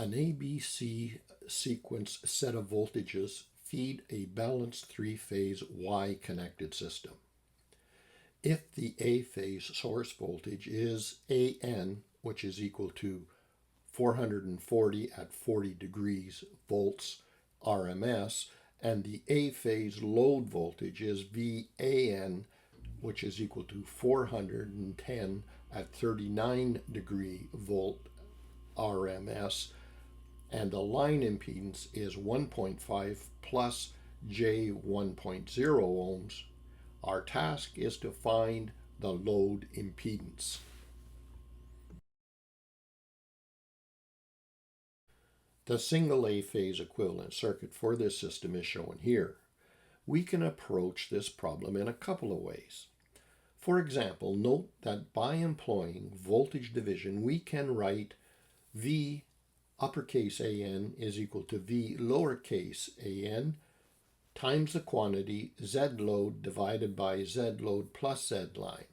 An ABC sequence set of voltages feed a balanced three-phase Y-connected system. If the A phase source voltage is AN, which is equal to 440 at 40 degrees volts RMS, and the A phase load voltage is VAN, which is equal to 410 at 39 degree volt RMS, and the line impedance is 1.5 plus J 1.0 ohms, our task is to find the load impedance. The single A-phase equivalent circuit for this system is shown here. We can approach this problem in a couple of ways. For example, note that by employing voltage division, we can write V uppercase AN is equal to V lowercase an times the quantity Z load divided by Z load plus Z line.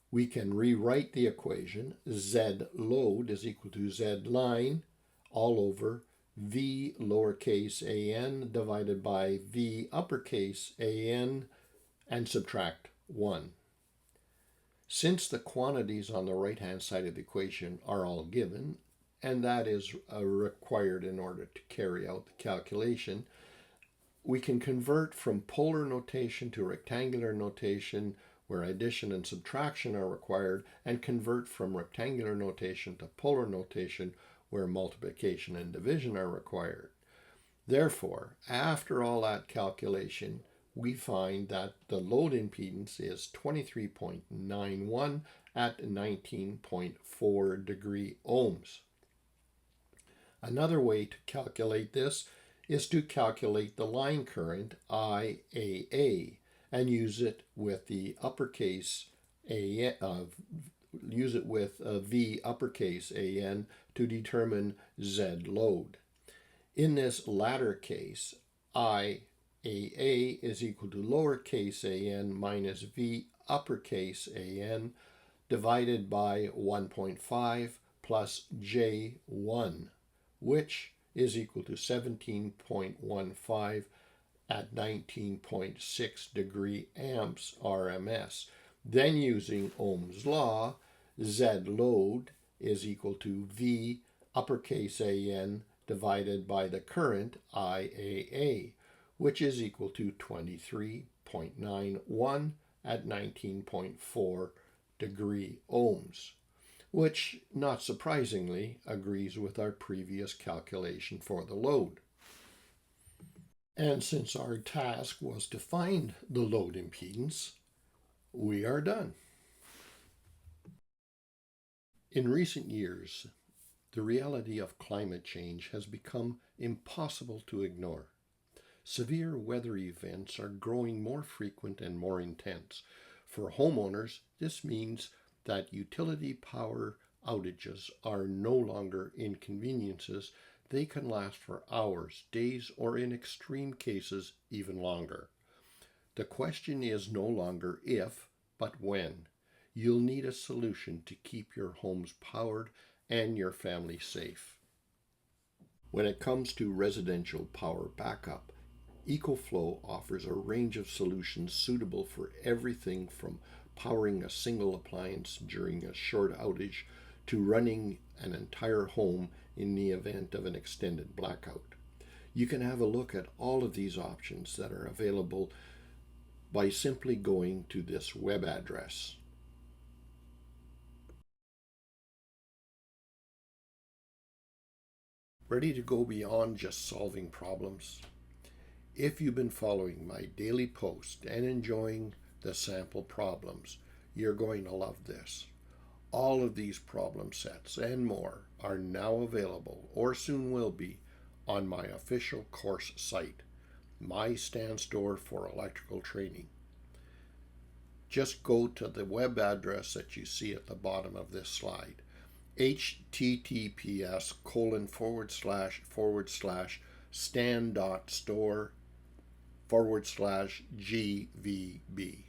We can rewrite the equation Z load is equal to Z line all over V lowercase an divided by V uppercase an and subtract 1. Since the quantities on the right-hand side of the equation are all given, and that is required in order to carry out the calculation, we can convert from polar notation to rectangular notation where addition and subtraction are required, and convert from rectangular notation to polar notation where multiplication and division are required. Therefore, after all that calculation, we find that the load impedance is 23.91 at 19.4 degree ohms. Another way to calculate this is to calculate the line current IAA and use it with the uppercase V uppercase AN to determine Z load. In this latter case, IAA is equal to lowercase an minus V uppercase AN divided by 1.5 plus J1, which is equal to 17.15 at 19.6 degree amps RMS. Then using Ohm's law, Z load is equal to V uppercase AN divided by the current IAA, which is equal to 23.91 at 19.4 degree ohms, which, not surprisingly, agrees with our previous calculation for the load. And since our task was to find the load impedance, we are done. In recent years, the reality of climate change has become impossible to ignore. Severe weather events are growing more frequent and more intense. For homeowners, this means that utility power outages are no longer inconveniences. They can last for hours, days, or in extreme cases, even longer. The question is no longer if, but when. You'll need a solution to keep your homes powered and your family safe. When it comes to residential power backup, EcoFlow offers a range of solutions suitable for everything from powering a single appliance during a short outage to running an entire home in the event of an extended blackout. You can have a look at all of these options that are available by simply going to this web address. Ready to go beyond just solving problems? If you've been following my daily post and enjoying the sample problems, you're going to love this. All of these problem sets and more are now available, or soon will be, on my official course site, my stand store for electrical training. Just go to the web address that you see at the bottom of this slide, https://stand.store/GVB.